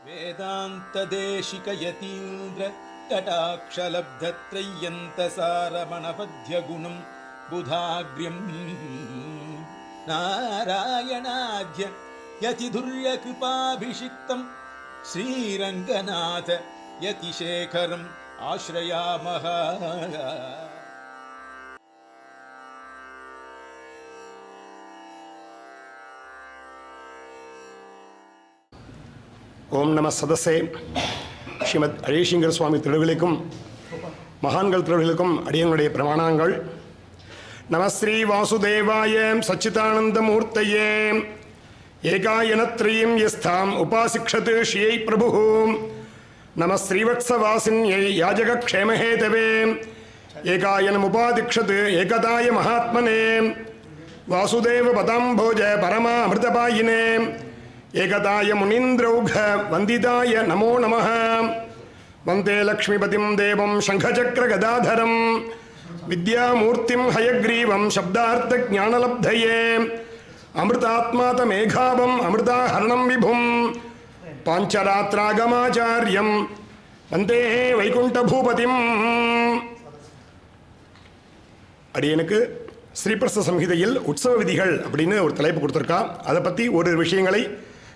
वेदान्तदेशिकयतीन्द्र कटाक्षलब्धत्रय्यन्तसारमणपद्यगुणं बुधाग्र्यं नारायणाद्य यतिधुर्यकृपाभिषिक्तं श्रीरङ्गनाथ यतिशेखरम् आश्रयामः। ஓம் நம சதசே. ஸ்ரீமத் அழகியசிங்கர சுவாமி திருவிகளுக்கும் மகான்கள் திருவிகளுக்கும் அடியங்களுடைய பிரமாணங்கள். நம ஸ்ரீ வாசுதேவாய சச்சிதானந்தமூர்த்தயே ஏகாயனத்ரயம் யஸ்தாம் உபாசிக்ஷத் ஸ்ரீயை பிரபு. நம ஸ்ரீவத்சவாசின்யை யாஜகக்ஷேமஹேதவே ஏகாயனமுபாதிக்ஷத் ஏகதாய மகாத்மனே வாசுதேவ பதாம்போஜ பரமாமிருதபாயினே ஏகதாய முனீந்திரௌघ வந்திதாய நமோ நமः. வந்தே லக்ஷ்மிபதிம் தேவம் சங்கசக்கர கதாதரம் வித்யாமூர்த்திம் ஹயக்ரீவம் சப்தார்த்த ஞானலப்தயே அமிர்தாத்மாத மேகாவம் அமிர்தாஹரணம் விபும் பாஞ்சராத்ராகமாச்சாரியம் வந்தே வைகுண்ட பூபதிம். அடியனுக்கு ஸ்ரீபிரஸ்த சம்ஹிதையில் உற்சவ விதிகள் அப்படின்னு ஒரு தலைப்பு கொடுத்துருக்கா. அதை பற்றி ஒரு விஷயங்களை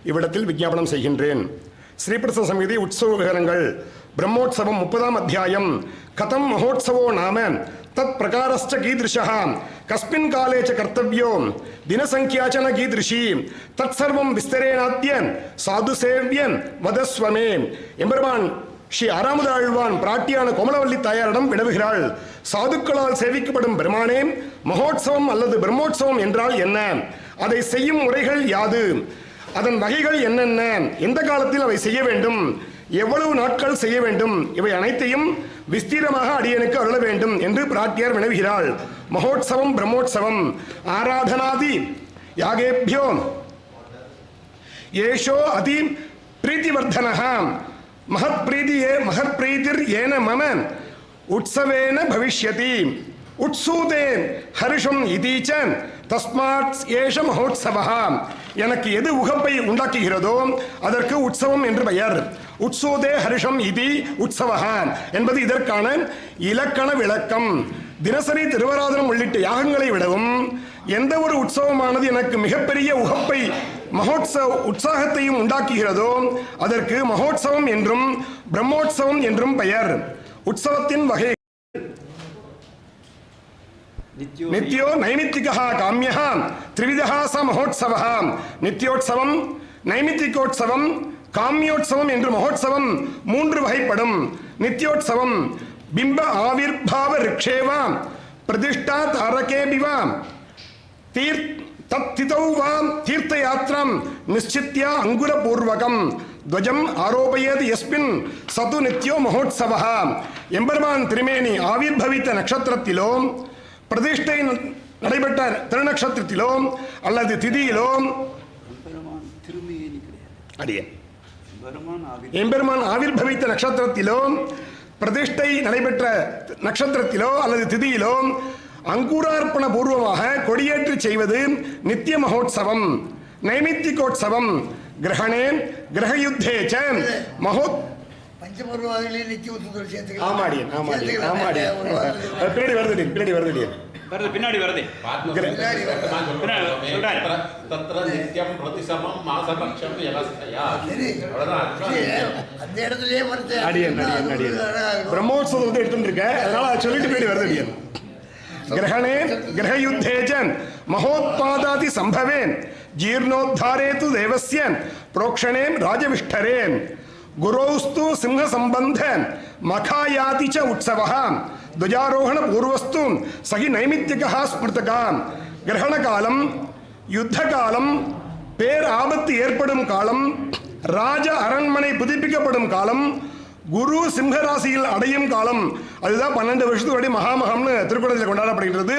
இவ்விடத்தில் விஞ்ஞாபனம் செய்கின்றேன். ஸ்ரீபிரஸ்த சம்ஹிதை உற்சவ விவரங்கள். பிரம்மோற்சவம் 30ஆம் அத்தியாயம். கதம் மகோத்சவோ நாம தத் பிரகாரஸ்ச கீதృశः கஸ்மின் காலே ச கர்த்தவ்யோ தினசங்கியாச்சன கீதృஷி தத் சர்வம் விஸ்தரேணாத்ய சாது சேவ்யம் வதஸ்வமே. எம்பெருமான் ஸ்ரீ ஆறாமுதாழ்வான் பிராட்டியான கோமலவல்லி தாயாரிடம் வினவுகிறாள். சாதுக்களால் சேவிக்கப்படும் பெருமானே, மகோத்சவம் அல்லது பிரம்மோற்சவம் என்றால் என்ன? அதை செய்யும் முறைகள் யாது? அதன் வகைகள் என்னென்ன? எந்த காலத்தில் அவை செய்ய வேண்டும்? எவ்வளவு நாட்கள் செய்ய வேண்டும்? இவை அனைத்தையும் விஸ்தீரமாக அடியனுக்கு அருள வேண்டும் என்று பிராட்டியார் வினவுகிறாள். மகோத்சவம் பிரம்மோற்சவம் ஆராதனாதி யாகேபியோ ஏஷோ அதி பிரீதிவர்தனः மகத் பிரீதியே மகத் பிரீதிர் ஏன மம உற்சவேன பவிஷ்யதி உட்சூதே ஹர்ஷம் இதீச்ச தஸ்மாத் ஏஷ மகோத்சவः. எனக்கு எது உகப்பை உண்டாக்குகிறதோ அதற்கு உற்சவம் என்று பெயர். உட்சூதே ஹர்ஷம் இதி உற்சவः என்பது இதற்கான இலக்கண விளக்கம். தினசரி திருவராதனம் உள்ளிட்ட யாகங்களை விடவும் எந்த ஒரு உற்சவமானது எனக்கு மிகப்பெரிய உகப்பை மகோத்சவ உற்சாகத்தையும் உண்டாக்குகிறதோ அதற்கு மகோத்சவம் என்றும் பிரம்மோற்சவம் என்றும் பெயர். உற்சவத்தின் வகை நித்யோ நைமித்திகா காமியः த்ரிவிதः ச மகோத்சவः. நித்யோத்சவம், நைமித்திகோத்சவம், காமியோத்சவம் என்று மகோத்சவம் 3 வகைப்படும். நித்யோத்சவம் பிம்ப ஆவிர்பாவ ரிக்ஷேவா பிரதிஷ்டா தாரகேபிவா தத்திதௌ வா தீர்த்தயாத்ராம் நிச்சித்ய அங்குரபூர்வகம் துவஜம் ஆரோபயேத் யஸ்மின் சது நித்யோ மகோத்சவः. எம்பெருமான் திருமேனி ஆவிர்பவித்த நட்சத்திரத்திலோ பிரதிஷ்டை நடைபெற்ற திருநக்ஷத்திரத்திலோ அல்லது திதியிலோ எம்பெருமான் ஆவிர்பவித்த நட்சத்திரத்திலோ பிரதிஷ்டை நடைபெற்ற நட்சத்திரத்திலோ அல்லது திதியிலோ அங்குரார்ப்பண பூர்வமாக கொடியேற்றி செய்வது நித்திய மகோத்சவம். நைமித்திகோத்சவம் கிரகணே கிரகயுத்தே ச மகோத் பின்னாடி வருது. பிரம்மோத்சவம் எடுத்துட்டு இருக்க, அதனால சொல்லிட்டு பின்னாடி வருது. கிரகணே கிரகயுத்தே ச மகோத்பாதாதி சம்பவே ஜீர்ணோத்தாரே து தேவஸ்ய புரோக்ஷணே ராஜவிஷ்டரே குரோஸ்து சிம்ஹ சம்பந்த மகாயாதி ச உற்சவः துவஜாரோகண பூர்வஸ்து சகி நைமித்திகா ஸ்மிருதகா. கிரகண காலம், யுத்த காலம், பேர் ஆபத்து ஏற்படும் காலம், ராஜ அரண்மனை புதுப்பிக்கப்படும் காலம், குரு சிம்ஹராசியில் அடையும் காலம், அதுதான் 12 வருஷத்துக்கு மகாமகம்னு திருக்குறளில் கொண்டாடப்படுகிறது.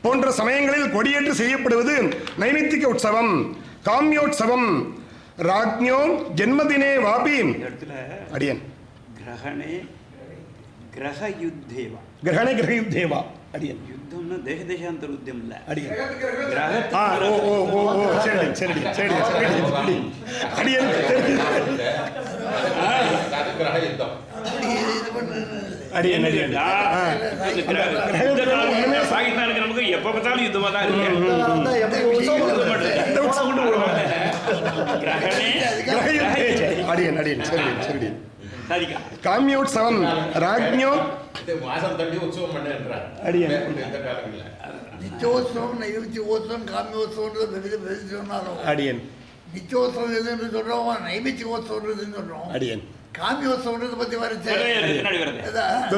போன்ற சமயங்களில் கொடியேற்று செய்யப்படுவது நைமித்திக உற்சவம். காமியோத்சவம் ராஜ்ஞோ ஜென்மதினே வாபி அடியன் கிரகணே கிரகயுத்தேவா கிரகணே கிரகயுத்தேவா அடியன் யுத்தம்னா தேச தேசாந்தர யுத்தம் இல்ல அடியன் ஓ சரி சரி சரி சரி அடியன் அது கிரக யுத்தம். அடியன் அடியன் பாகிஸ்தானுக்கு நமக்கு எப்ப பார்த்தாலும் யுத்தமா தான் இருக்கு. அடியன் அடியன் சரி சரி சரிக்கா காமியோத்சவம் ராஜ்ஞோ மாசம் தண்டி உற்சவம் பண்ணுறார் அடியன் இந்த காலங்களில் நிச்சயோத்சவம் நைமித்தியோத்சவம் காமியோத்சவம் சொன்னாலும் அடியன் நிச்சயோத்சவம் எதுன்னு சொல்றோம், நைமித்தியோத்சவம் எதுன்னு சொல்றோம். அடியன் காமியோத்சவம் பத்தி வருது.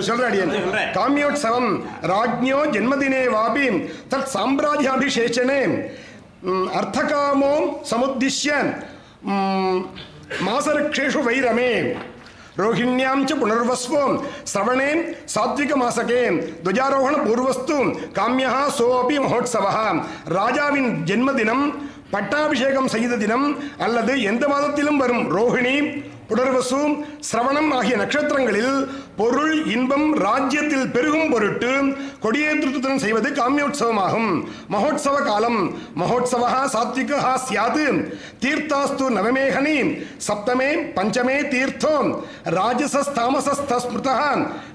சொல்றேன் அடியன் காமியோத்சவம் ராஜ்ஞோ ஜென்மதினே வாபி தத் சாம்ராஜ்யாபிஷேச்சனே அர்த்தகாமோ சமுத்திஷ்ய மாசரக்ஷேஷு வைரமே ரோஹிண்யாம் ச புனர்வஸ்வம் ஸ்ரவணே சாத்விக மாசகே துவஜாரோகண பூர்வஸ்து காமியா சோபி மகோத்சவ ராஜாவின் ஜென்மதினம் பட்டாபிஷேகம் செய்த தினம் அல்லது எந்த மாதத்திலும் வரும் ரோஹிணி புனர்வசு சிரவணம் ஆகிய நட்சத்திரங்களில் பொருள் இன்பம் ராஜ்யத்தில் பெருகும் பொருட்டு கொடியேற்றத்துடன் செய்வது காமியோத்சவமாகும். மகோத்சவ காலம் மகோத்சவ சாத்விகா சியாது தீர்த்தாஸ்து நவமேகனி சப்தமே பஞ்சமே தீர்த்தம் ராஜசஸ்தாமசஸ்தஸ்மிருதா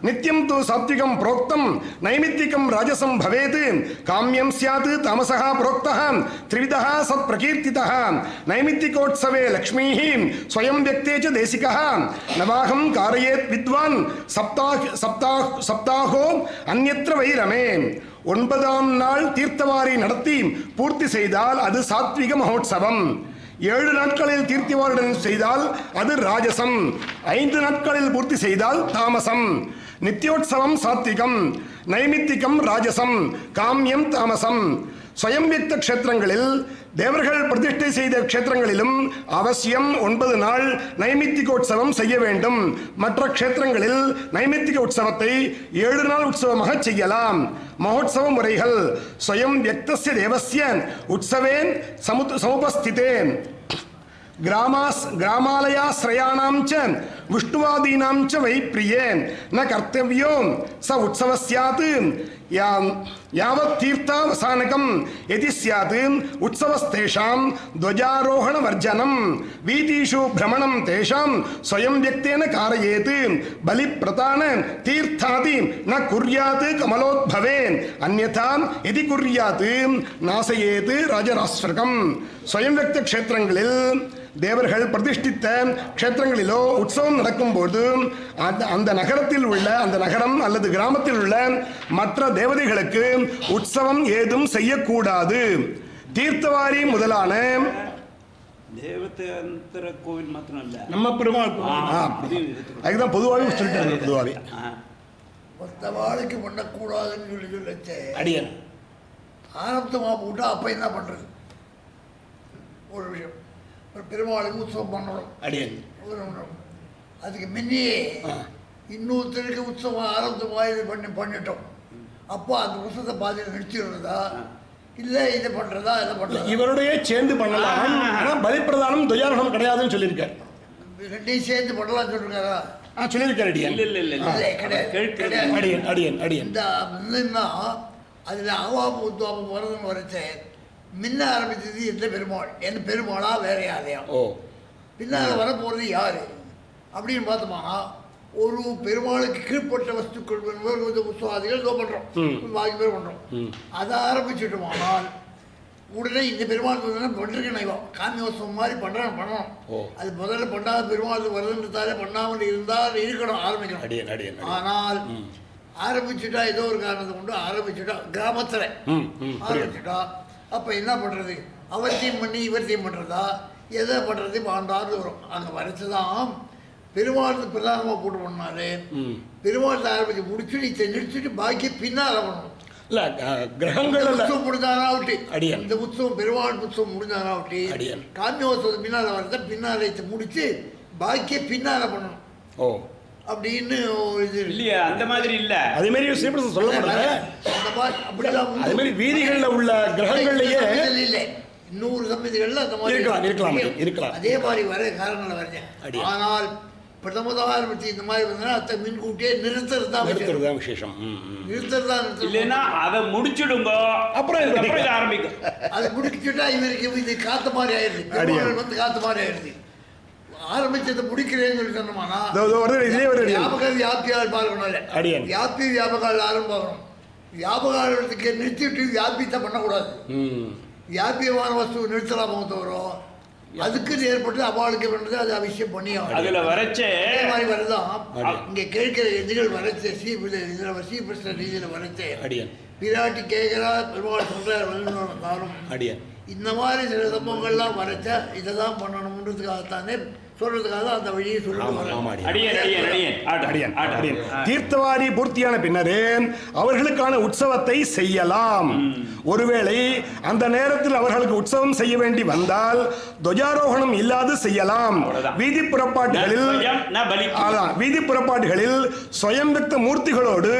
நித்யம் து சாத்விகம் புரோக்தம் நைமித்திகம் ராஜசம் பவேத் காமியம் ஸ்யாத் தாமசः புரோக்தः த்ரிவிதः சத் பிரகீர்த்திதः நைமித்திகோத்சவே லக்ஷ்மீः ஸ்வயம் व्यक्ते च தேசிகः நவாகம் காரயேத் வித்வான் சப்தாஹோ அந்யத்ர வைரமே. 9ஆம் நாள் தீர்த்தவாரி நடத்தி பூர்த்தி செய்தால் அது சாத்விக மகோத்சவம். 7 நாட்களில் தீர்த்திவாருடன் செய்தால் அது ராஜசம். 5 நாட்களில் பூர்த்தி செய்தால் தாமசம். நித்யோத்சவம் சாத்விகம், நைமித்திகம் ராஜசம், காமியம் தாமசம். ஸ்வயம் வியக்த க்ஷேத்திரங்களில் தேவர்கள் பிரதிஷ்டை செய்த க்ஷேத்திரங்களிலும் அவசியம் 9 நாள் நைமித்திகோத்சவம் செய்ய வேண்டும். மற்ற க்ஷேத்திரங்களில் நைமித்திக உற்சவத்தை 7 நாள் உற்சவமாக செய்யலாம். மகோத்சவ முறைகள் ஸ்வயம் வியக்தஸ்ய தேவஸ்ய உற்சவே சமுபஸ்திதே கிராமாலயாஸ்ரயாணாம் ச விஷ்ணுவாதீனாம் ச வை பிரியே ந கர்த்தவ்யோ ச உற்சவ ஸ்யாத் யாவத் தீர்த்தாவசானகம் யதி ஸ்யாத் உற்சவஸ்தேஷாம் துவஜாரோஹண வர்ஜனம் வீதிஷு பிரமணம் தேஷாம் ஸ்வயம் வியக்தேன காரயேத் பலி பிரதான தீர்த்தாதி ந குர்யாத் கமலோத்பவே அன்யதா யதி குர்யாத் நாசயேத் ராஜராஸ்வகம். ஸ்வயம் வியக்த க்ஷேத்திரங்களில் தேவர்கள் பிரதிஷ்டித்த க்ஷேத்திரங்களிலோ உற்சவம் நடக்கும்போது அந்த நகரத்தில் உள்ள அந்த நகரம் அல்லது கிராமத்தில் உள்ள மற்ற தேவதைகளுக்கு உற்சவம் ஏதும் செய்யக்கூடாது. தீர்த்தவாரி முதலான தேவதாந்திர கோவில் மாத்திரம் இல்ல, நம்ம பெருமாள் அதுதான் பொதுவாகவே சொல்லிட்டாங்க. பொதுவாகவே மற்றவாளுக்கு பண்ணக்கூடாதுன்னு சொல்லிச்சு அடியன் ஆரம்பமாக போட்டா அப்போ என்ன பண்ணுறது? ஒரு விஷயம், ஒரு பெருமாளுக்கு உற்சவம் பண்ணணும் அடியன், அதுக்கு முன்னையே இன்னொருத்தருக்கு உற்சவம் ஆரம்பமாக பண்ணிட்டோம். அப்போ அந்த உற்சவத்தை பாதியில் நிறுத்திடுறதா இல்லை இதை பண்ணுறதா இதை பண்ணுறதா? இவருடைய சேர்ந்து பண்ணலாம். ஆனால் பலிப்பிரதானம் துவஜாரோகணம் கிடையாதுன்னு சொல்லியிருக்காரு. ரெண்டையும் சேர்ந்து பண்ணலாம் சொல்லிருக்காரா? சொல்லியிருக்காரு அடியன். கிடையாது. அடியன் அடியன் அடியன் இந்த முன்னா அதில் அவாப்பு உத்துவாப்பு வரதுன்னு வரைச்சே முன்ன ஆரம்பித்தது எந்த பெருமாள், என் பெருமாளா வேற யாரையா? பின்னால் வரப்போகிறது யாரு அப்படின்னு பார்த்தோம்னா ஒரு பெருமாளுக்கு கீழ்பட்ட வஸ்துக்கள் உற்சவாதிகள் இதோ பண்ணுறோம், பாக்கி பேர் பண்ணுறோம். அதை ஆரம்பிச்சுட்டோமானால் உடனே இந்த பெருமாள் பண்ணிருக்கேன் காமியோத்சவம் மாதிரி பண்ணணும். அது முதல்ல பண்ணாத பெருமாளுக்கு வருதுன்றதாலே பண்ணாமல் இருந்தால் இருக்கணும், ஆரம்பிக்கணும். ஆனால் ஆரம்பிச்சுட்டா ஏதோ ஒரு காரணத்தை கொண்டு ஆரம்பிச்சுட்டா கிராமத்தில் ஆரம்பிச்சுட்டா அப்போ என்ன பண்ணுறது? அவர்த்தையும் பண்ணி இவர்த்தையும் பண்ணுறதா எதை பண்ணுறது பாண்டாவது வரும். அங்கே வரைச்சுதான் பெருமாளுக்கு பிரதானமாக போட்டு பண்ணாலே பெருமாளத்தை ஆரம்பிச்சு முடிச்சு நீ நிறுத்திட்டு பாக்கி பின்னால் பண்ணணும். இல்லை கிரகங்கள் உற்சவம் முடிஞ்சானாவட்டி அடியன், இந்த உற்சவம் பெருமாள் உற்சவம் முடிஞ்சானாவட்டி அடியன் காமியோத்சவம் பின்னால் வரத பின்னால் முடிச்சு பாக்கிய பின்னால் பண்ணணும். அப்படின்னு இது இல்லையா? அந்த மாதிரி இல்ல, அதே மாதிரி ஸ்ரீபிரசம் சொல்ல மாட்டாங்க. அதே மாதிரி வீதிகளில் உள்ள கிரகங்கள்லயே இல்லை, 100 சமிதிகள்ல அந்த மாதிரி இருக்கலாம். அதே மாதிரி வர காரணங்கள் வரேன். ஆனால் பிரதமதாக இந்த மாதிரி வந்தா அத்தை முன்கூட்டியே நிறுத்துறதுதான் விசேஷம். இல்லைன்னா அதை முடிச்சுடுங்க, அப்புறம் ஆரம்பிக்கும். அதை முடிச்சுட்டா இவருக்கு இது காத்த மாதிரி ஆயிடுது, வந்து காத்த மாதிரி ஆயிடுது. ஆரம்பிச்சதை முடிக்கிறேன்னு சொல்லி சொன்னோம்னா இதே ஒரு வியாபக வியாப்தியால் பார்க்கணும்ல. அடியன் வியாப்தி வியாபகால் ஆரம்பம் வியாபகாலத்துக்கு நிறுத்திட்டு வியாபித்தை பண்ணக்கூடாது. வியாபியமான வஸ்து நிறுத்தலாமோ தவிர அதுக்கு ஏற்பட்டு அபாளுக்கு பண்ணுறது அது அவசியம் பண்ணி அதுல வரைச்சே மாதிரி வருதான். இங்க கேட்கிற எதிர்கள் வரைச்ச சீபிரஸ்ட ரீதியில் வரைச்சே பிராட்டி கேட்கிறா பெருமாள் சொல்றாரு அடியன் இந்த மாதிரி சில சம்பவங்கள்லாம் வரைச்சா இதை தான் பண்ணணுன்றதுக்காகத்தானே சொல்றதுக்காக அந்த வழியை சொல்லுவாங்க. தீர்த்தவாரி பூர்த்தியான பின்னரே அவர்களுக்கான உற்சவத்தை செய்யலாம். ஒருவேளை அந்த நேரத்தில் அவர்களுக்கு உற்சவம் செய்ய வேண்டி வந்தால் துவஜாரோகணம் இல்லாது செய்யலாம். வீதி புறப்பாடுகளில் சுயம்பித்த மூர்த்திகளோடு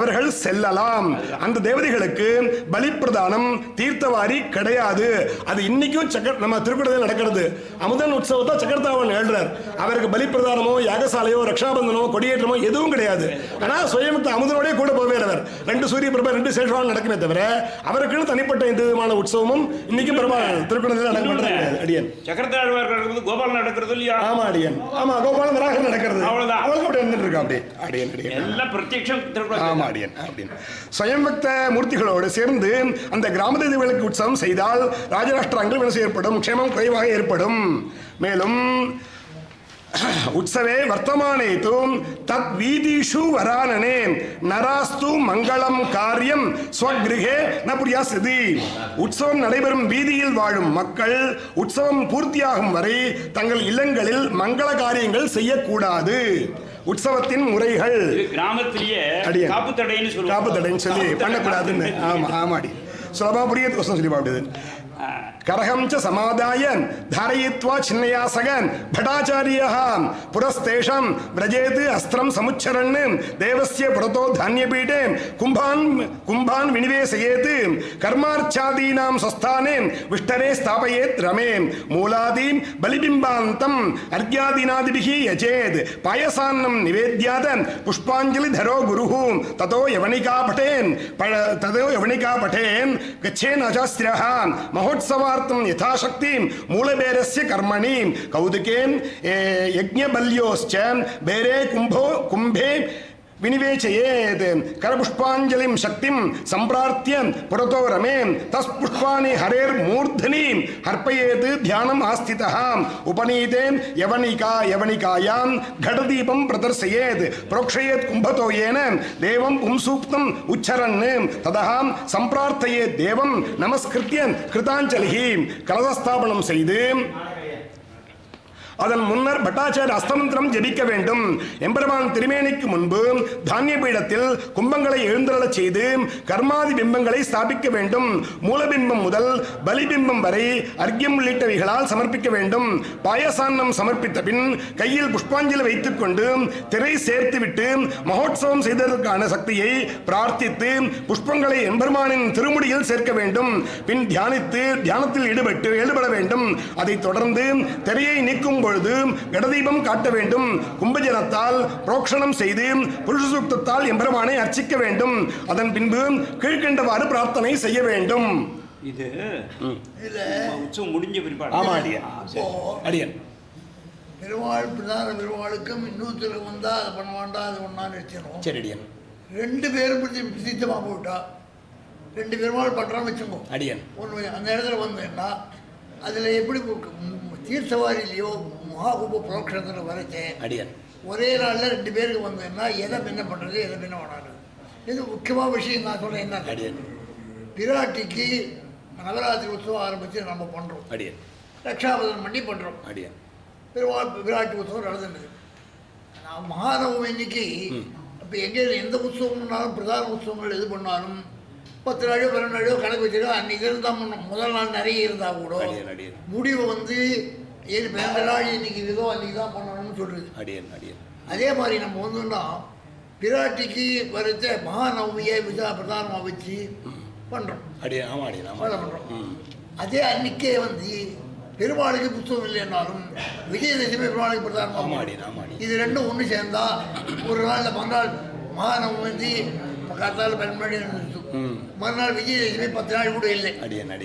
அவர்கள் செல்லலாம். அந்த தேவதைகளுக்கு பலி பிரதானம் தீர்த்தவாரி கிடையாது. அது இன்னைக்கும் நம்ம திருக்குறளில் நடக்கிறது. அமுதன் உற்சவத்தை சக்கரத்தாவன் எழுறார். அவருக்கு பலி பிரதானமோ யாகசாலையோ ரக்ஷாபந்தனமோ கொடியேற்றமோ எதுவும் கிடையாது. ஆனால் சுயமித்த அமுதனோடய கூட போவேறவர் 2 சூரிய பிரபா 2 சேஷவான் நடக்குமே தவிர அவருக்குன்னு தனிப்பட்ட எந்த விதமான உற்சவமும் இன்னைக்கு திருக்குறளில் நடக்கிறது. அடியன் சக்கரத்தாழ்வார் கோபால் நடக்கிறது இல்லையா? ஆமா அடியன். ஆமா கோபாலன் வராக நடக்கிறது. அவ்வளவுதான். அவளுக்கு அப்படி இருந்துட்டு இருக்கா அப்படி அடியன் அடியன் எல்லாம் பிரத்யக்ஷம். ஆமா அடியன் அப்படின்னு சுயம்பக்த மூர்த்திகளோடு சேர்ந்து அந்த கிராம தேவதைகளுக்கு உற்சவம் செய்தால் ராஜராஷ்டிரங்கள் வினசு ஏற்படும், க்ஷேமம் குறைவாக ஏற்படும். மேலும் உற்சவே வர்த்தமானேது தத் வீதிஷு வரானனே நராஸ்து மங்களம் காரியம் ஸ்வகிருஹே ந புரியாசிதி. உற்சவம் நடைபெறும் வீதியில் வாழும் மக்கள் உற்சவம் பூர்த்தியாகும் வரை தங்கள் இல்லங்களில் மங்கள காரியங்கள் செய்யக்கூடாது. உற்சவத்தின் முறைகள் கிராமத்திலேயே காப்பு தடைன்னு சொல்லி பண்ணக்கூடாதுன்னு. ஆமா ஆமாடி சுலபா புரியது சொல்லி பாடுது. करहं च समादाय धारयित्वा छिन्नया सगन् भटाचार्यः पुरस्तेषां व्रजेत् अस्त्रं समुच्चरन् देवस्य पुरतो धान्यपीठे कुम्भान् विनिवेशयेत् कर्मार्चादीनां स्वस्थाने विष्टरे स्थापयेत् रमे मूलादीं बलिबिम्बान्तम् अर्घ्यादिनादिभिः यजेत् पायसान्नं निवेद्यात् पुष्पाञ्जलिधरो गुरुः ततो यवनिका पठेन् गच्छेन् अजास्त्रः महोत्सवार्थं यथाशक्ति मूलबेरस्य कर्मणि कौतुके यज्ञबल्योश्च बेरे कुंभे विनिवेचयेत् करपुष्पाञ्जलिं शक्तिं सम्प्रार्थ्य पुरतो रमे तस्पुष्पाणि हरेर्मूर्धनि अर्पयेत् ध्यानम् आस्थितः उपनीते यवनिकायां घटदीपं प्रदर्शयेत् प्रोक्षयेत् कुम्भतो येन देवं पुंसूक्तम् उच्चरन् ततः सम्प्रार्थयेत् देवं नमस्कृत्य कृताञ्जलिः कलशस्थापनं செய்து அதன் முன்னர் பட்டாச்சாரிய அஸ்தமந்திரம் ஜபிக்க வேண்டும். எம்பெருமான் திருமேனிக்கு முன்பு தானிய பீடத்தில் கும்பங்களை எழுந்தருளச் செய்து கர்மாதி பிம்பங்களை ஸ்தாபிக்க வேண்டும். மூலபிம்பம் முதல் பலிபிம்பம் வரை அர்க்கியம் உள்ளிட்டவைகளால் சமர்ப்பிக்க வேண்டும். பாயசான்னம் சமர்ப்பித்த பின் கையில் புஷ்பாஞ்சலி வைத்துக் கொண்டு திரை சேர்த்துவிட்டு மகோத்சவம் செய்ததற்கான சக்தியை பிரார்த்தித்து புஷ்பங்களை எம்பெருமானின் திருமுடியில் சேர்க்க வேண்டும். பின் தியானத்தில் ஈடுபட வேண்டும். அதைத் தொடர்ந்து திரையை நீக்கும் பொழுது கடதீபம் காட்ட வேண்டும். கும்பஜனத்தால் புரோக்ஷணம் செய்து புருஷ சூக்தத்தால் எம்பெருமானை அர்ச்சிக்க வேண்டும். அதன் பின்பு கீழ்கண்டவாறு பிரார்த்தனை செய்ய வேண்டும். இது உற்சவம் முடிஞ்ச பிற்பாடு. ஆமா அடியன் பெருமாள் பிரதான பெருமாளுக்கும் இன்னொருத்தர் வந்தா அதை பண்ண வேண்டாம் அது ஒன்னா நிறுத்தணும். சரி அடியன் 2 பேரும் பிரசித்தமாக போட்டா 2 பெருமாள் பண்றான்னு வச்சுக்கோ அடியன் ஒன்று அந்த இடத்துல வந்தேன்னா அதில் எப்படி தீர்த்தவாரிலையோ மகாகும்ப புரோக்ஷத்தில் வரைச்சேன் அடியன் ஒரே நாளில் 2 பேருக்கு வந்தேன்னா எதை என்ன பண்ணுறது எதை என்ன பண்ணாது. இது முக்கியமான விஷயம் நான் சொல்கிறேன். என்ன அடியன் பிராட்டிக்கு நவராத்திரி உற்சவம் ஆரம்பித்து நம்ம பண்ணுறோம். அடியன் ரக்ஷாபந்தனம் பண்ணி பண்ணுறோம். அடியன் பிராட்டி உற்சவம் நடந்துருந்தது. நான் மகாநவமி இன்னைக்கு இப்போ எங்கே எந்த உற்சவம்னாலும் பிரதான உற்சவங்கள் எது பண்ணாலும் 10 நாளோ 12 நாளோ கணக்கு வச்சுக்கோ அன்றைக்கி இருந்தால் முதல் நாள் நிறைய இருந்தால் கூட முடிவு வந்து 12 நாள் இன்னைக்கு இதோ அன்றைக்கி தான் பண்ணணும்னு சொல்கிறது. அதே மாதிரி நம்ம வந்துன்னா பிராட்டிக்கு வரைச்ச மகாநவமியை பிரதானமாக வச்சு பண்ணுறோம். பண்ணுறோம். அதே அன்றைக்கே வந்து பெருமாளுக்கு புத்தகம் இல்லைன்னாலும் விஜயதசமி பெருமாளுக்கு பிரதானமாக இது ரெண்டும் ஒன்று சேர்ந்தால் ஒரு நாளில் 10 நாள் மகாநவமி வந்து காத்தால் 12 மணி மறுநாள் விஜயதசமி 10 நாள் கூட இல்லை.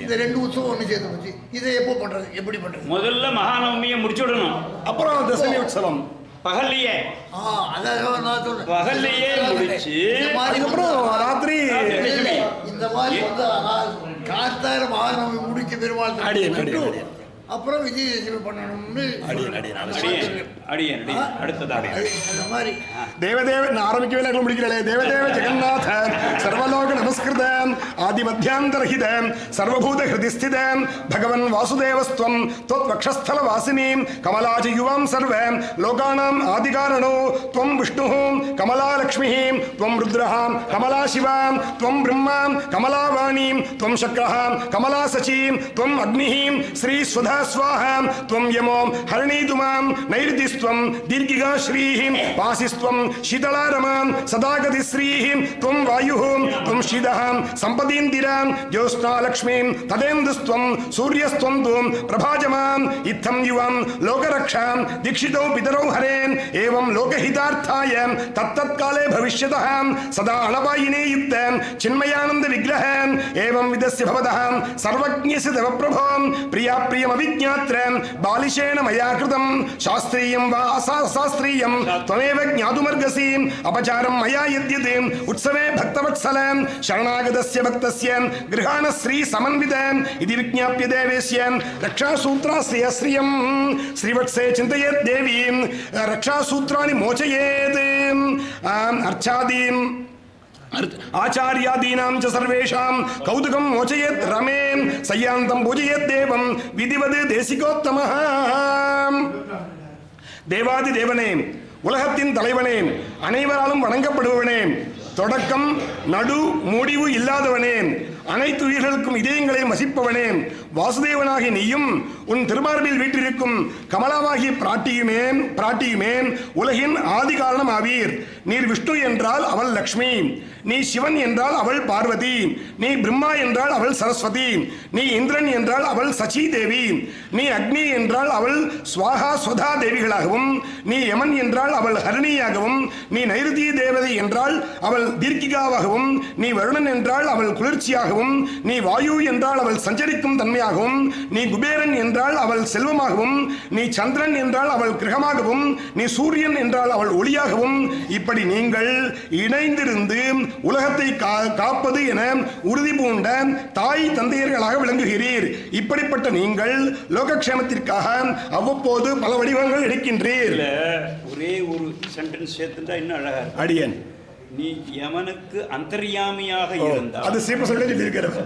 இந்த 2 உற்சவம் ஒன்று சேர்ந்து போச்சு. இதை எப்போ பண்றது, எப்படி பண்றது? முதல்ல மகாநவமியை முடிச்சு விடணும், அப்புறம் தசமி உற்சவம் பகல்லையே அதான் நான் சொல்றேன். பகல்லையே முடிச்சு அதுக்கப்புறம் ராத்திரி இந்த மாதிரி வந்து கார்த்தார மகாநவமி முடிச்ச பெருமாள் அப்புறம் விஜயதசமி பண்ணணும்னு அந்த மாதிரி தேவதேவன் ஆரம்பிக்கவே முடிக்கிறே. தேவதேவ ஜெகநாத சர்வலோக நமஸ்கிருத ஆதி மத்தியாந்தரஹித சர்வபூத ஹிருதிஸ்தித பகவன் வாசுதேவஸ்துவம் தொத் வக்ஷஸ்தல வாசினீம் கமலாஜ யுவாம் சர்வ லோகானாம் ஆதிகாரணோ த்வம் விஷ்ணுஹ கமலா லக்ஷ்மிஹ த்வம் ருத்ரஹ கமலா சிவாம் த்வம் பிரம்மாம் கமலா வாணீம் த்வம் சக்ரஹ கமலா சச்சீம் த்வம் அக்னிஹ ஸ்ரீ ஸ்வதா स्वाहां त्वं यमो हरणीतुमां नैर्दिस्त्वं दीर्घिका श्रीः पासिस्त्वं शीतलारमां सदागति श्रीः त्वं वायुः त्वं शीतः सम्पदीन्दिरां ज्योत्स्ना लक्ष्मीं तदेन्दुस्त्वं सूर्यस्त्वं त्वं प्रभाजमां इत्थं युवं लोकरक्षां दीक्षितौ पितरौ हरेन् एवं लोकहितार्थाय तत्तत्काले भविष्यतः सदा अणवायिने युक्तं चिन्मयानन्द विग्रहं एवं विदस्य भवतः सर्वज्ञस्य तव प्रभो प्रिया प्रियमवि ज्ञात्रं बालिशेन मया कृतं शास्त्रीयं वा अशास्त्रीयं त्वमेव ज्ञातुमर्हसि अपचारं मया यद्यते उत्सवे भक्तवत्सलं शरणागतस्य भक्तस्य गृहाण श्री समन्वितं इति विज्ञाप्य देवेस्य रक्षासूत्राश्रियश्रियं श्रीवत्से चिन्तयेत् देवीं रक्षासूत्राणि मोचयेत् अर्चादीं आचार्यादीनां च सर्वेषां कौतुकं मोचयेत् रमें सय्यान्तं पूजयेत् देवं विधिवद् देशिकोत्तमः. தேவாதிதேவனே, உலகத்தின் தலைவனே, அனைவராலும் வணங்கப்படுபவனே, தொடக்கம் நடு முடிவு இல்லாதவனே, அனைத்து உயிர்களுக்கும் இதயங்களை மசிப்பவனே, வாசுதேவனாகி நீயும் உன் திருமார்பில் வீற்றிருக்கும் கமலாவாகிய பிராட்டியுமே உலகின் ஆதி காரணம் ஆவீர். நீர் விஷ்ணு என்றால் அவள் லக்ஷ்மி, நீ சிவன் என்றால் அவள் பார்வதி, நீ பிரம்மா என்றால் அவள் சரஸ்வதி, நீ இந்திரன் என்றால் அவள் சச்சி தேவி, நீ அக்னி என்றால் அவள் ஸ்வாகா ஸ்வதா தேவிகளாகவும், நீ யமன் என்றால் அவள் ஹரணியாகவும், நீ நைருதி தேவதை என்றால் அவள் தீர்க்கிகாவாகவும், நீ வருணன் என்றால் அவள் குளிர்ச்சியாகவும், நீ வாயு என்றால் அவள் சஞ்சரிக்கும் தன்மையாகவும், நீ குபேரன் என்றால் அவள் செல்வமாகவும், நீ சந்திரன் என்றால் அவள் கிரகமாகவும், நீ சூரியன் என்றால் அவள் ஒளியாகவும், இப்படி நீங்கள் இணைந்திருந்து உலகத்தை காப்பது என உறுதி பூண்ட தாய் தந்தையர்களாக விளங்குகிறீர். இப்படிப்பட்ட நீங்கள் லோகக்ஷேமத்திற்காக அவ்வப்போது பல வடிவங்கள் எடுக்கின்றீர். ஒரே ஒரு சென்டென்ஸ் சேர்த்துட்டா இன்னும் அழகா அடியன். நீ யமனுக்கு அந்தர்யாமியாக இருந்தால், அது சீப்ப சொல்ல சொல்லியிருக்கிறார்.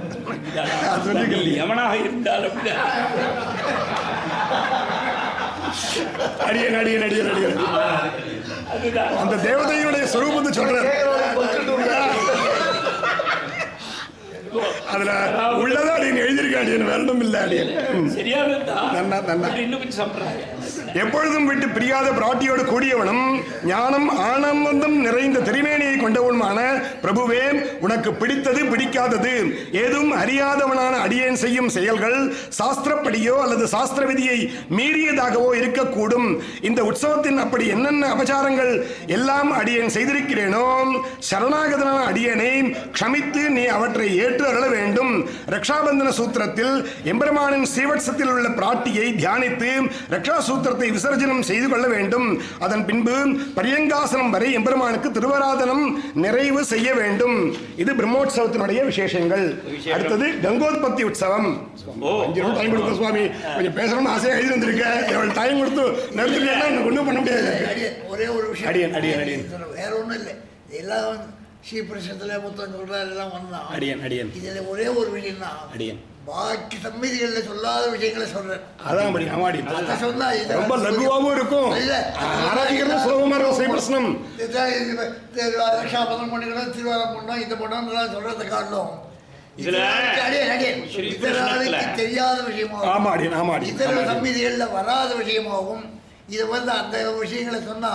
யமனாக இருந்தால் அடியன் அடியன் அடியன் அடியன் அந்த தேவதையுடைய சொரூபத்தை சொல்றார். அதுல உள்ளதா அடியன் எழுதியிருக்கேன், வேணும் இல்ல அடியன். எப்பொழுதும் விட்டு பிரியாத பிராட்டியோடு கூடியவனும் ஞானம் ஆனந்தம் நிறைந்த திருமேனியை கொண்டவனுமான பிரபுவே, உனக்கு பிடித்தது பிடிக்காதது ஏதும் அறியாதவனான அடியேன் செய்யும் செயல்கள் சாஸ்திரப்படியோ அல்லது சாஸ்திர விதியை மீறியதாகவோ இருக்கக்கூடும். இந்த உற்சவத்தின் அப்படி என்னென்ன அபச்சாரங்கள் எல்லாம் அடியேன் செய்திருக்கிறேனோ, சரணாகதனான அடியேனை க்ஷமித்து நீ அவற்றை ஏற்று அருள வேண்டும். ரக்ஷாபந்தன சூத்திரத்தில் எம்பெருமானின் ஸ்ரீவத்சத்தில் உள்ள பிராட்டியை தியானித்து ரக்ஷா சூத்திரத்தை விசர்ஜனம் செய்து கொள்ள வேண்டும். அதன் பின்பு பரியங்காசனம் வரை எம்பெருமானுக்கு திருவராதனம் நிறைவு செய்ய வேண்டும். இது பிரம்மோற்சவத்தினுடைய விசேஷங்கள். அடுத்தது கங்கோத்பத்தி உற்சவம். டைம் கொடுக்க சுவாமி, கொஞ்சம் பேசணும்னு ஆசையாக எழுதி வந்திருக்கேன். டைம் கொடுத்து நிறுத்தினா ஒன்றும் பண்ண முடியாது. ஒரே ஒரு விஷயம், அடியன் அடியன் அடியன் வேற ஒன்றும் இல்லை. எல்லாம் ஸ்ரீபிரசத்தில் மொத்தம் சொல்றாரு எல்லாம் வந்தான். அடியன் அடியன் இதுல ஒரே ஒரு விஷயம் தான், அடியன் பாக்கி சம்மிதிகள்ல சொல்லாத விஷயங்களை சொல்றேன். அதான் சொன்னா ரொம்ப லகுவாகவும் இருக்கும், ஆராதிக்கிறது சுலபமா இருக்கும். ஸ்ரீகிருஷ்ணம் ரக்ஷாபந்தம் பண்ணிக்கணும், திருவாரம் பண்ணோம், இந்த பண்ணோம் சொல்றதை காட்டணும். தெரியாத விஷயமாகவும் இதர சம்மிதிகள்ல வராத விஷயமாகவும் இதை வந்து அந்த விஷயங்களை சொன்னா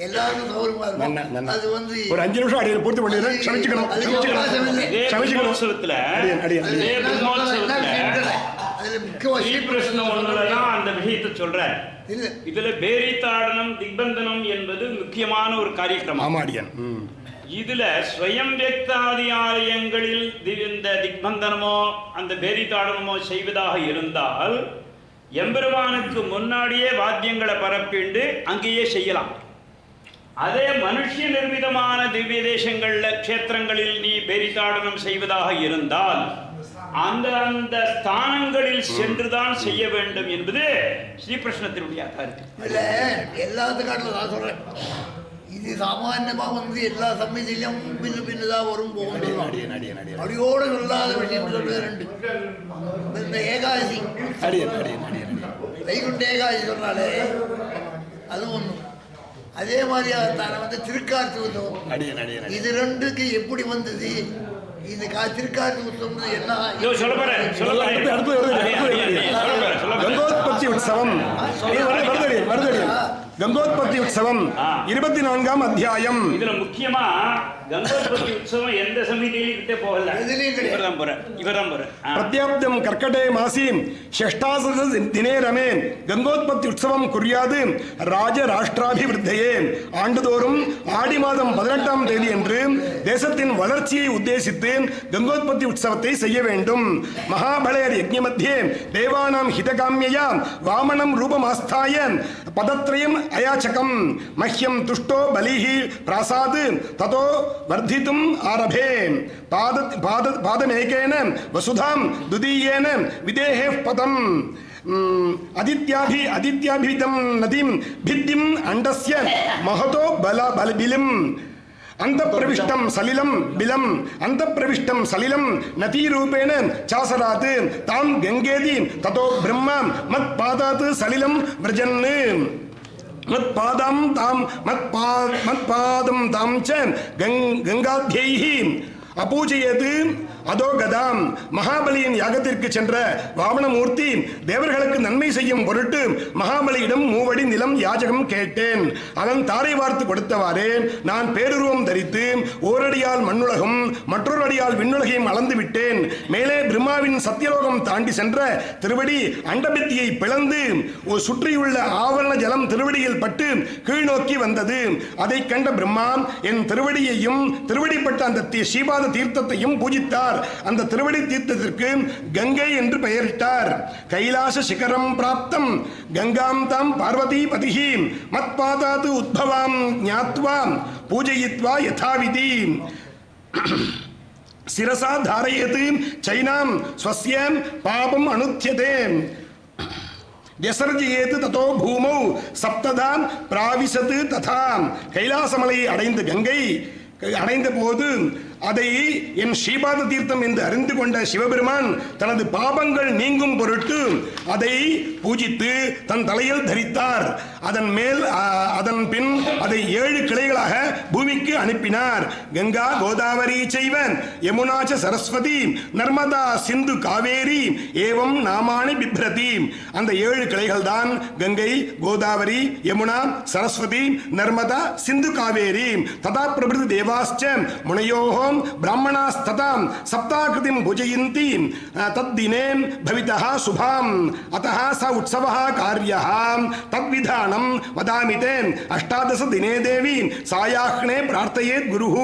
எல்லாருக்கும் சௌகரியமா இருக்கும். அது வந்து ஒரு 5 நிமிஷம் அடியை பூர்த்தி பண்ணிடுறேன். க்ஷமிச்சுக்கணும். அந்த விஷயத்தை சொல்றேன். இதுல பேரித்தாடனம் திக்பந்தனம் என்பது முக்கியமான ஒரு காரியக்கிரமம். ஆமாடியன். இதுல ஸ்வயம் வியக்தாதி ஆலயங்களில் இந்த திக்பந்தனமோ அந்த பேரிதாடனமோ செய்வதாக இருந்தால் எம்பெருமானுக்கு முன்னாடியே வாத்தியங்களை பரப்பிண்டு அங்கேயே செய்யலாம். அதே மனுஷ நிர்மிதமான திவ்ய தேசங்கள்ல க்ஷேத்திரங்களில் நீ பேரிதாடனம் செய்வதாக இருந்தால் அந்த அந்த ஸ்தானங்களில் சென்றுதான் செய்ய வேண்டும் என்பது ஸ்ரீகிருஷ்ணத்தினுடைய கருத்து. இல்ல எல்லாத்துக்காட்டிலும் நான் சொல்றேன், இது சாமான்யமா எல்லா சமயத்திலும் பின்னுதான் வரும் போகும். அடியோடு சொல்லாத விஷயம் சொல்றது ரெண்டு. இந்த ஏகாதசி வைகுண்ட ஏகாதசி சொன்னாலே அது ஒண்ணு. அதே மாதிரி தானே திருக்கார்த்தி உற்சவம், இது ரெண்டுக்கு எப்படி வந்தது? இது திருக்கார்த்தி உற்சவம் என்ன கங்கோத்பத்தி உற்சவம், கங்கோத்பத்தி உற்சவம் 24ஆம் அத்தியாயம். இதுல முக்கியமா கங்கோத்பத்தி உற்சவம் எந்த சமிதியிலும் கிட்ட போகல, இவர்தான் போற. பிரத்யாப்தம் கர்க்கடே மாசி ஷஷ்டாசத தினே ரமே கங்கோத்பத்தி உற்சவம் குறியாது ராஜ ராஷ்டிராபிவிருத்தையே. ஆண்டுதோறும் ஆடி மாதம் 18ஆம் தேதி என்று தேசத்தின் வளர்ச்சியை உத்தேசித்து கங்கோத்பத்தி உற்சவத்தை செய்ய வேண்டும். மகாபலேர் யஜ்ஞ மத்தியே தேவானாம் ஹிதகாமியா வாமனம் ரூபமாஸ்தாய பதத்ரயம் அயாச்சகம் மஹ்யம் துஷ்டோ பலிஹி பிராசாத் ததோ வர்த்தித்தும் ஆரபே. பாதமேகேன வசுதாம் துதீயேன விதேஹே பதம் அதித்யாபிதம் நதிம் भिद्दिम् அண்டஸ்ய மகதோ பலபிலம் அந்தப்பிரவிஷ்டம் சலிலம் பிலம் அந்தப்பிரவிஷ்டம் சலிலம் நதீரூபேண சாசராத் தாம் கங்கேதி ததோ பிரம்ம மத் பாதாத் சலிலம் விரஜன்னு மத்பாதம் தாம் ச கங்காத்யைஹி அபூஜயது அதோ கதாம். மகாபலியின் யாகத்திற்கு சென்ற வாமனமூர்த்தி தேவர்களுக்கு நன்மை செய்யும் பொருட்டு மகாபலியிடம் 3 அடி நிலம் யாஜகம் கேட்டேன். அவன் தாரை வார்த்து கொடுத்தவாறே நான் பேருருவம் தரித்து ஓரடியால் மண்ணுலகம் மற்றொரு அடியால் விண்ணுலகையும் அளந்து விட்டேன். மேலே பிரம்மாவின் சத்தியலோகம் தாண்டி சென்ற திருவடி அண்டபித்தியை பிளந்து சுற்றியுள்ள ஆவரண ஜலம் திருவடியில் பட்டு கீழ் நோக்கி வந்தது. அதை கண்ட பிரம்மா என் திருவடியையும் திருவடிப்பட்ட அந்த ஸ்ரீபாத தீர்த்தத்தையும் பூஜித்தார். அந்த திருவடி தீர்த்தத்திற்கு கங்கை என்று பெயரிட்டார். கைலாச சிகரம் பிராப்தம் கங்காம் தாம் பார்வதி பதிஹி மத்பாதாத் உத்பவாம் ஞாத்வா பூஜயித்வா யதாவிதி சிரசா தாரயத் சைனாம் ஸ்வஸ்ய பாபம் அனுத்யதே வியசர்ஜயேத் ததோ பூமௌ சப்ததா பிராவிசத் ததா. கைலாசமலையை அடைந்த கங்கை அடைந்த போது அதை என் ஸ்ரீபாத தீர்த்தம் என்று அறிந்து கொண்ட சிவபெருமான் தனது பாபங்கள் நீங்கும் பொருட்டு அதை பூஜித்து தன் தலையில் தரித்தார். அதன் பின் அதை 7 கிளைகளாக பூமிக்கு அனுப்பினார். கங்கா கோதாவரி செய்வ யமுனாச்ச சரஸ்வதி நர்மதா சிந்து காவேரி ஏவம் நாமானி பிப்ரதி. அந்த 7 கிளைகள் தான் கங்கை, கோதாவரி, யமுனா, சரஸ்வதி, நர்மதா, சிந்து காவேரி. ததா பிரபிருதி தேவாஸ்ச முனையோஹோ ब्राह्मणास्ततां सप्ताकृतिं भुजयन्ति तद्दिने भवितः शुभाम् अतः स उत्सवः कार्यः तद्विधानं वदामि ते 18 दिने देवी सायाह्ने प्रार्थयेत् गुरुः.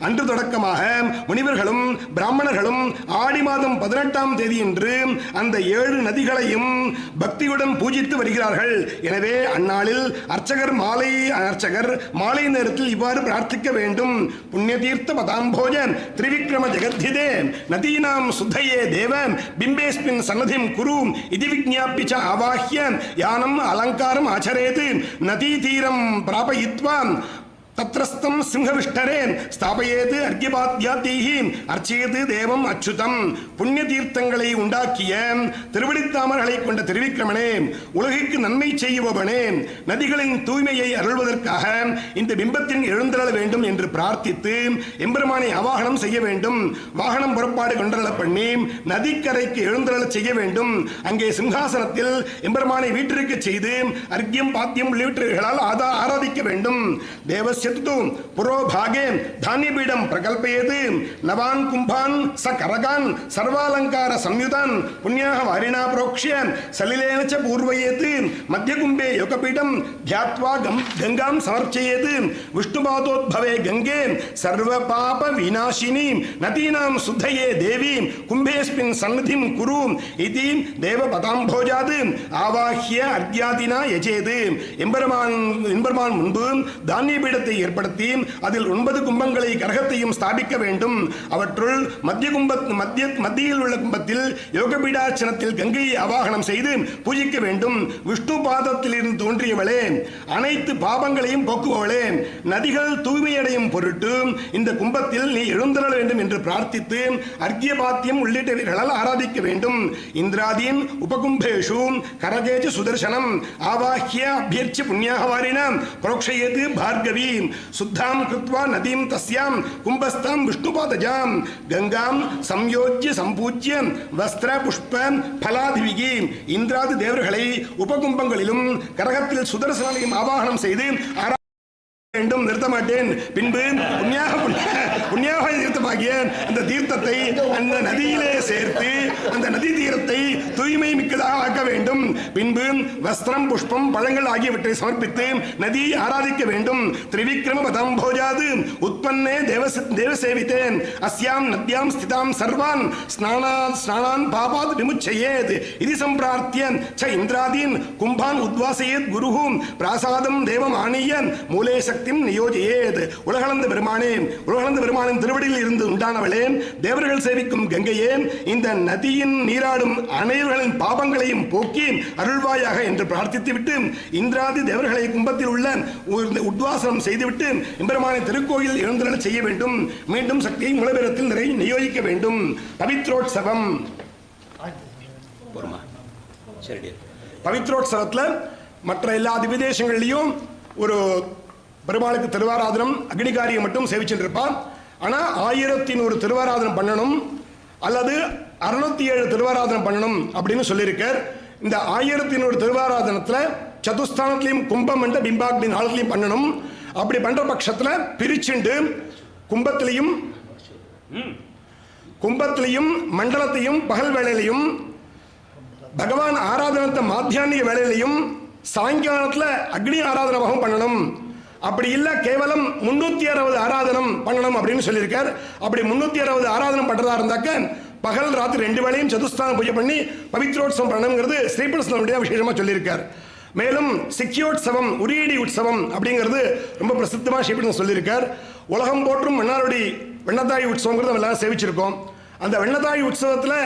அன்று தொடக்கமாக முனிவர்களும் பிராமணர்களும் ஆடி மாதம் 18ஆம் தேதி என்று அந்த 7 நதிகளையும் பக்தியுடன் பூஜித்து வருகிறார்கள். எனவே அந்நாளில் அர்ச்சகர் மாலை நேரத்தில் இவ்வாறு பிரார்த்திக்க வேண்டும். புண்ணிய தீர்த்த பதாம்போஜ त्रिविक्रम जगद्धिदे नदीनां सुद्धये देव बिम्बेस्मिन् सन्नधिं कुरु इति विज्ञाप्य च आवाह्य यानम् अलङ्कारम् आचरेत् नदीतीरं प्रापयित्वा तत्रस्थं सिंहविष्ठरे स्थापयेत् अर्घ्यपाद्यादैः अर्चयेत् தேவம் அச்சுதம். புண்ணிய தீர்த்தங்களை உண்டாக்கிய திருவடித்தாமர்களை கொண்ட திருவிக்கிரமனே, உலகிற்கு நன்மை செய்யுபவனே, நதிகளின் தூய்மையை அருள்வதற்காக இந்த பிம்பத்தின் எழுந்தருள வேண்டும் என்று பிரார்த்தித்து எம்பெருமானை ஆவாகனம் செய்ய வேண்டும். வாகனம் புறப்பாடு கொண்டருள பண்ணி நதிக்கரைக்கு எழுந்தருள செய்ய வேண்டும். அங்கே சிங்காசனத்தில் எம்பெருமானை வீட்டிற்கு செய்து அர்க்கியம் பாத்தியம் உள்ளிட்டவர்களால் ஆராதிக்க வேண்டும். தேவஸ்ய तु पुरोभागे धान्यपीठं प्रकल्पयेत् नवान् कुम्भान् स करगान् सर्वालङ्कार संयुतान् पुण्याः वारिणा प्रोक्ष्य सलिलेन च पूर्वयेत् मध्यकुम्भे योगपीठं ध्यात्वा गंगां समर्चयेत् विष्णुपादोद्भवे गंगे सर्वपाप विनाशिनी नदीनां शुद्धये देवी कुम्भेऽस्मिन् सन्निधिं कुरु इति देवपदाम्भोजात् आवाह्य अर्घ्यादिना यजेत् எம்பெருமான் முன்பு தானிய பீடத்தை ஏற்படுத்தி அதில் 9 கும்பங்களை கரகத்தையும் ஸ்தாபிக்க வேண்டும். அவற்றுள் மத்தியில் உள்ள கும்பத்தில் யோகபீடாச்சனத்தில் கங்கையை ஆவாகனம் செய்து பூஜிக்க வேண்டும். விஷ்ணு பாதத்தில் இருந்து தோன்றியவளே, அனைத்து பாபங்களையும் போக்குபவளே, நதிகள் தூய்மையடையும் பொருட்டு இந்த கும்பத்தில் நீ எழுந்தருள வேண்டும் என்று பிரார்த்தித்து அர்க்கிய பாத்தியம் உள்ளிட்டவர்களால் ஆராதிக்க வேண்டும். இந்திராதீன் உபகும்பேஷு கரகேஜ சுதர்சனம் ஆவாஹ்ய அபியர்ச்ய புண்ணியாக வாரிணாம் புரோக்ஷயேத் பார்கவீம் சுத்தாம் கிருத்வா நதீம் தஸ்யாம் கும்பஸ்தாம் விஷ்ணுபாதஜாம் கங்காம் சம்யோஜ்ய சம்பூஜ்ய வஸ்திர புஷ்ப பலாதிவிகி இந்திராதி தேவர்களை உபகும்பங்களிலும் கரகத்தில் சுதர்சனையும் ஆவாகனம் செய்து வேண்டும். நிறுத்த மாட்டேன். பின்பு புண்ணியாக தீர்த்தமாகிய அந்த தீர்த்தத்தை அந்த நதியிலே சேர்த்து அந்த நதி தீரத்தை தூய்மை மிக்கதாக ஆக்க வேண்டும். பின்பு வஸ்திரம் புஷ்பம் பழங்கள் ஆகியவற்றை சமர்ப்பித்து நதியை ஆராதிக்க வேண்டும். திரிவிக்ரம பதாம்போஜாது உற்பன்னே தேவசேவித்தேன் அஸ்யாம் நத்யாம் ஸ்திதாம் சர்வான் ஸ்நானான் பாபாத் விமுச்சயேத் இது சம்பிரார்த்திய ச இந்திராதீன் கும்பான் உத்வாசயேத் குருஹும் பிராசாதம் தேவம் ஆனிய மூலே நியோஜியேத். உலகளந்த பெருமானின் திருவடியில் இருந்து உண்டானவளே, தேவர்கள் சேவிக்கும் கங்கையே, இந்த நதியின் நீராடும் அனைவர்களின் பாபங்களையும் போக்கி அருள்வாயாக என்று பிரார்த்தித்துவிட்டு இந்திராதி தேவர்களை கும்பத்தில் உள்ள உத்வாசனம் செய்துவிட்டு எம்பெருமானை திருக்கோயில் எழுந்தருள செய்ய வேண்டும். மீண்டும் சக்தியை முளபெரத்தில் நியோஜிக்க வேண்டும். பவித்ரோத்சவம். பவித்ரோத்சவத்தில் மற்ற எல்லா திவ்யதேசங்கள்லையும் ஒரு பெருமாளுக்கு திருவாராதனம் அக்னிகாரியம் மட்டும் சேவிச்சுட்டு இருப்பான். ஆனால் 1100 திருவாராதனம் பண்ணணும் அல்லது 607 திருவாராதனம் பண்ணணும் அப்படின்னு சொல்லியிருக்கார். இந்த 1100 திருவாராதனத்தில் சதுஸ்தானத்திலையும் கும்பம் என்ற பிம்பாக்னி நாளத்திலையும் பண்ணணும். அப்படி பண்ற பட்சத்தில் பிரிச்சுண்டு கும்பத்திலையும் மண்டலத்தையும் பகல் வேளையிலையும் பகவான் ஆராதனத்தை மாத்தியானிய வேளையிலையும் சாயங்காலத்தில் அக்னி ஆராதனமாகவும் பண்ணணும். அப்படி இல்லை கேவலம் 360 ஆராதனம் பண்ணணும் அப்படின்னு சொல்லியிருக்கார். அப்படி 360 ஆராதனம் பண்ணுறதா இருந்தாக்க பகல் ராத்திரி 2 வேளையும் சதுஸ்தான பூஜை பண்ணி பவித்ரோத்சவம் பண்ணணுங்கிறது ஸ்ரீபிரசனுடைய விசேஷமாக சொல்லியிருக்கார். மேலும் சிக்கியோத்சவம் உரியடி உற்சவம் அப்படிங்கிறது ரொம்ப பிரசித்தமாக ஸ்ரீபிரசன் சொல்லியிருக்கார். உலகம் போற்றும் மன்னாருடைய வெண்ணத்தாய் உற்சவங்கிறது நம்ம எல்லாரும் சேவிச்சிருக்கோம். அந்த வெண்ணத்தாய் உற்சவத்தில்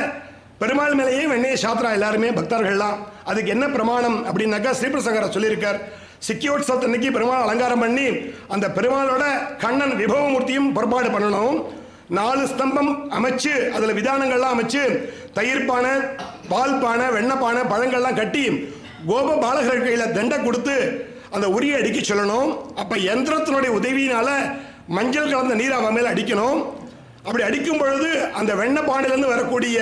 பெருமாள் மேலேயே வெண்ணையை சாத்திரா எல்லாருமே பக்தர்கள்லாம். அதுக்கு என்ன பிரமாணம் அப்படின்னாக்கா ஸ்ரீபிரசங்கர் சொல்லியிருக்கார். சிக்கியோத்சவத்தன்னைக்கு பெருமாள் அலங்காரம் பண்ணி அந்த பெருமாளோட கண்ணன் விபவமூர்த்தியும் பொறுப்பாடு பண்ணணும். 4 ஸ்தம்பம் அமைச்சு அதில் விதானங்கள்லாம் அமைச்சு தயிர் பானை, பால் பானை, வெண்ணெய் பானை, பழங்கள்லாம் கட்டி கோப பாலகர் கையில் தண்டை கொடுத்து அந்த உரிய அடிக்க சொல்லணும். அப்போ யந்திரத்தினுடைய உதவியினால மஞ்சள் கலந்த நீர் அவன் மேலே அடிக்கணும். அப்படி அடிக்கும் பொழுது அந்த வெண்ணெய் பானையிலேருந்து வரக்கூடிய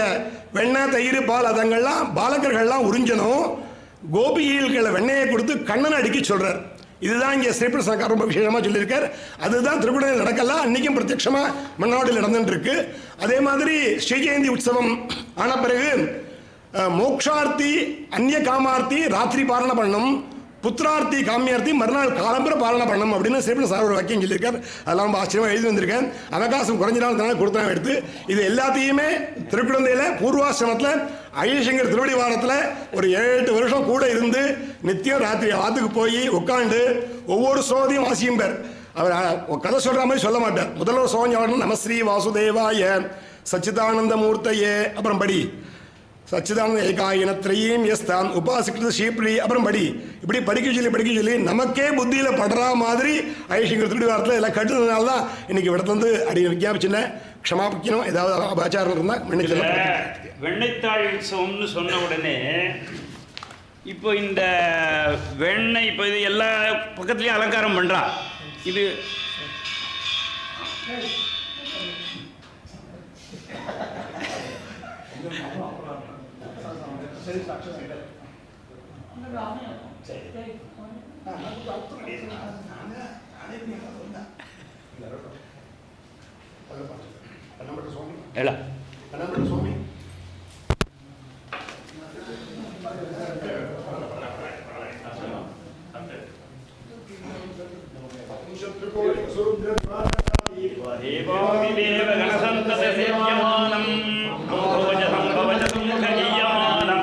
வெண்ணெய், தயிர், பால் அதங்கள்லாம் பாலகர்கள்லாம் உறிஞ்சணும். கோபிகைகளை வெண்ணையை கொடுத்து கண்ணனை அடிக்க சொல்றார். இதுதான் இங்கே ஸ்ரீபிரசனக்கார் ரொம்ப விசேஷமாக சொல்லியிருக்கார். அதுதான் திருக்குடலில் நடக்கலாம், அன்னைக்கும் பிரத்யட்சமாக மன்னாடில் நடந்துட்டு இருக்கு. அதே மாதிரி ஸ்ரீ ஜெயந்தி உற்சவம் ஆன பிறகு மோக்ஷார்த்தி அந்நிய காமார்த்தி ராத்திரி பாரணை பண்ணணும், புத்திரார்த்தி காமியார்த்தி மறுநாள் காலம்புற பாரணை பண்ணணும் அப்படின்னு ஸ்ரீபிரசன் ஒரு வாக்கியம் சொல்லியிருக்கார். அதெல்லாம் ரொம்ப ஆச்சரியமாக எழுதி வந்திருக்கேன். அவகாசம் குறைஞ்ச நாள் கொடுத்தா எடுத்து இது எல்லாத்தையுமே திருக்குழந்தையில் பூர்வாசிரமத்தில் ஐயசங்கர் திருவடி வாரத்தில் ஒரு 7-8 வருஷம் கூட இருந்து நித்தியம் ராத்திரி ஆற்றுக்கு போய் உட்காந்து ஒவ்வொரு ஸ்லோகத்தையும் வாசியும்பார். அவர் கதை சொல்கிற மாதிரி சொல்ல மாட்டார். முதல்ல ஒரு ஸ்லோகம் நமஸ்ரீ வாசுதேவாய சச்சிதானந்த மூர்த்தையே, அப்புறம் படி சச்சிதானந்த ஏகாயினத்ரயீம் எஸ்தான் உபாசிக்கிறது ஸ்ரீப்ரி, அப்புறம் படி. இப்படி படிக்க சொல்லி நமக்கே புத்தியில் படுற மாதிரி ஐயசங்கர் திருவடி வாரத்தில் எல்லாம் கட்டுனதுனால தான் இன்னைக்கு விடத்துலேருந்து அடி விஞ்ஞாபிச்சுன்னு க்ஷமாபிக்கணும். ஏதாவது ஆச்சாரம் இருந்தால் மன்னிக்கலாம். வெண்ணைத்தாழ் உற்சவம்னு சொன்ன உடனே இப்போ இந்த வெண்ணெய் இப்போ இது எல்லா பக்கத்துலேயும் அலங்காரம் பண்ணுறா. இது ಹೇಳ ಸ್ವಾಮಿ ದೇವಾದಿದೇವ ಗಣಸಂತತ ಸೇವ್ಯಮಾನಂ ಭೋಜ ಸಂಭವಜ ಸುಮುಖಗೀಯಮಾನಂ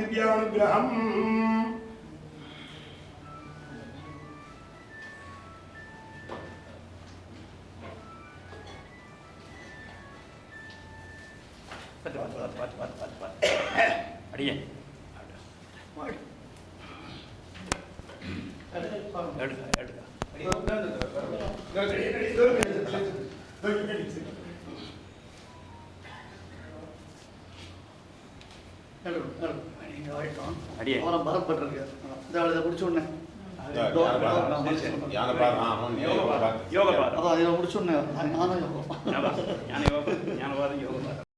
ದಿವ್ಯಾನುಗ್ರಹಂ ಅಡಿಗೆ ಅಡಿಗೆ அவரை பரப்பட்டிருக்கு இதை முடிச்ச உடனே ಯೋಗ ಪಾದ அதான் இதை முடிச்ச உடனே நானும் ಜ್ಞಾನವಾದ ಯೋಗ ಪಾದ